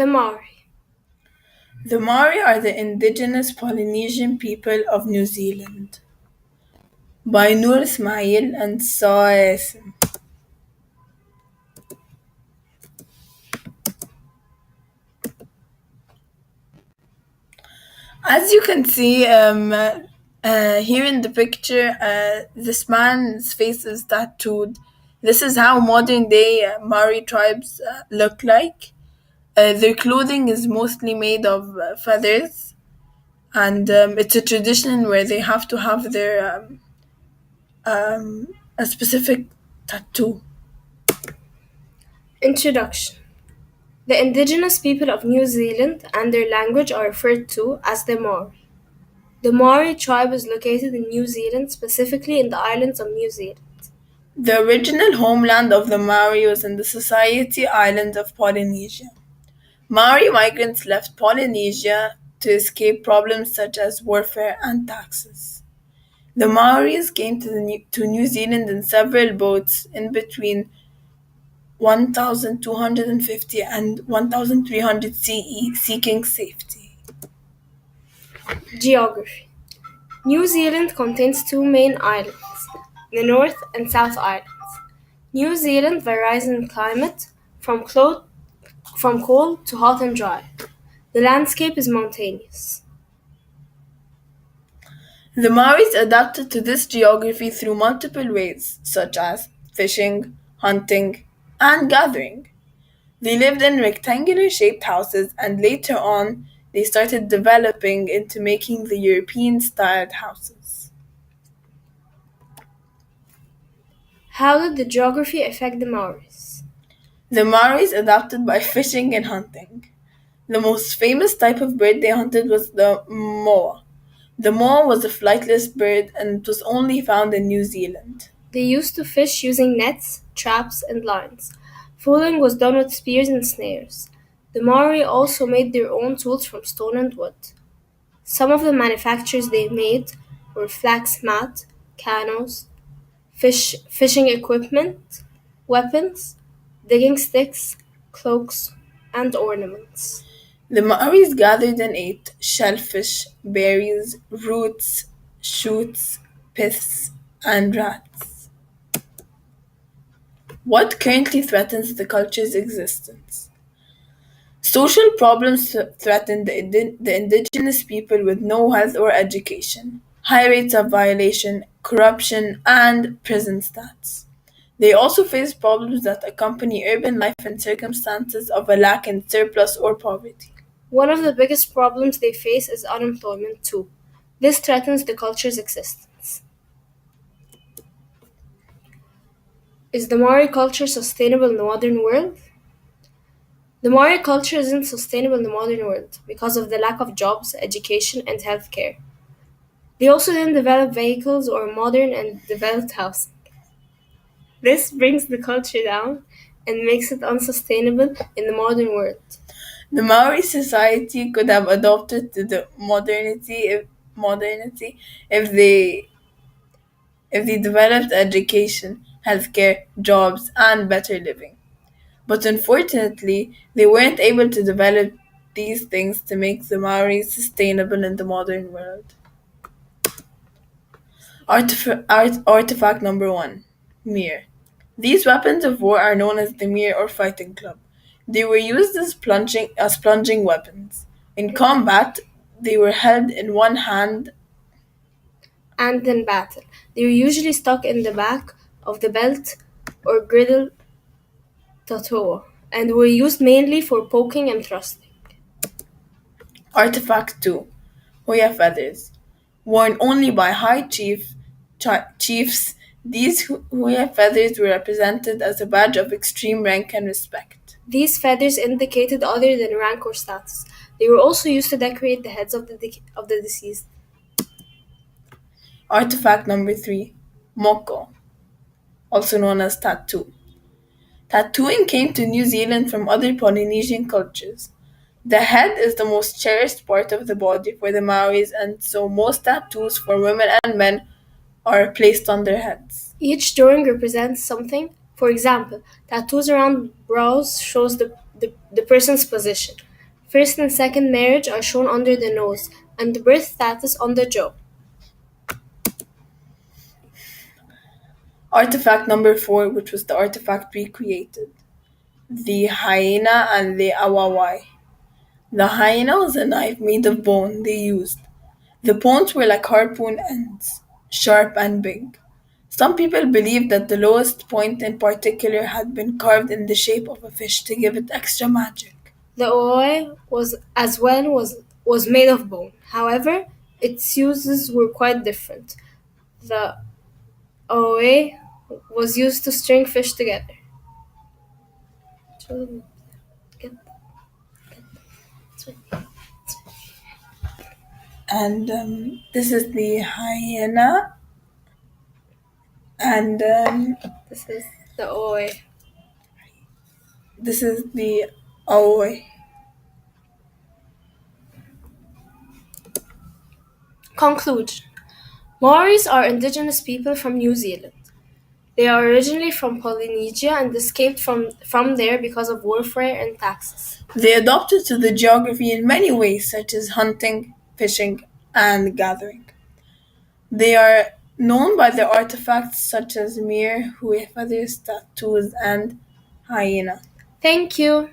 The Maori. The Maori are the indigenous Polynesian people of New Zealand. By Noor Ismail and Saes. As you can see here in the picture, this man's face is tattooed. This is how modern day Maori tribes look like. Their clothing is mostly made of feathers, and it's a tradition where they have to have a specific tattoo. Introduction. The indigenous people of New Zealand and their language are referred to as the Maori. The Maori tribe is located in New Zealand, specifically in the islands of New Zealand. The original homeland of the Maori was in the Society Islands of Polynesia. Maori migrants left Polynesia to escape problems such as warfare and taxes. The Maoris came to New Zealand in several boats in between 1250 and 1300 CE seeking safety. Geography. New Zealand contains two main islands, the North and South Islands. New Zealand varies in climate from cold to hot and dry. The landscape is mountainous. The Maoris adapted to this geography through multiple ways, such as fishing, hunting, and gathering. They lived in rectangular shaped houses, and later on, they started developing into making the European styled houses. How did the geography affect the Maoris? The Maoris adapted by fishing and hunting. The most famous type of bird they hunted was the moa. The moa was a flightless bird and it was only found in New Zealand. They used to fish using nets, traps, and lines. Fooling was done with spears and snares. The Maori also made their own tools from stone and wood. Some of the manufactures they made were flax mat, canoes, fishing equipment, weapons, digging sticks, cloaks, and ornaments. The Maoris gathered and ate shellfish, berries, roots, shoots, piths, and rats. What currently threatens the culture's existence? Social problems threaten the indigenous people with no health or education, high rates of violation, corruption, and prison stats. They also face problems that accompany urban life and circumstances of a lack in surplus or poverty. One of the biggest problems they face is unemployment, too. This threatens the culture's existence. Is the Maori culture sustainable in the modern world? The Maori culture isn't sustainable in the modern world because of the lack of jobs, education, and healthcare. They also didn't develop vehicles or modern and developed housing. This brings the culture down and makes it unsustainable in the modern world. The Maori society could have adopted to the modernity if they developed education, healthcare, jobs, and better living. But unfortunately, they weren't able to develop these things to make the Maori sustainable in the modern world. Artifact number one, Mir. These weapons of war are known as the Mir or fighting club. They were used as plunging weapons. In combat, they were held in one hand. And in battle, they were usually stuck in the back of the belt or girdle tattoo and were used mainly for poking and thrusting. Artifact 2, Hoya feathers. Worn only by chiefs, these Hoya feathers were represented as a badge of extreme rank and respect. These feathers indicated other than rank or status. They were also used to decorate the heads of the deceased. Artifact number 3, Moko, also known as tattoo. Tattooing came to New Zealand from other Polynesian cultures. The head is the most cherished part of the body for the Maoris, and so most tattoos for women and men are placed on their heads. Each drawing represents something. For example, tattoos around brows shows the person's position. First and second marriage are shown under the nose, and the birth status on the jaw. Artifact number 4, which was the artifact we created, the hyena and the awawai. The hyena was a knife made of bone they used. The points were like harpoon ends, sharp and big. Some people believe that the lowest point in particular had been carved in the shape of a fish to give it extra magic. The oe was made of bone. However, its uses were quite different. The oe was used to string fish together. And this is the hyena, and This is the oe. this is the aoi. Conclusion. Maoris are indigenous people from New Zealand. They are originally from Polynesia and escaped from there because of warfare and taxes. They adopted to the geography in many ways, such as hunting, fishing, and gathering. They are known by their artifacts such as mere, hui feathers, tattoos, and hyena. Thank you.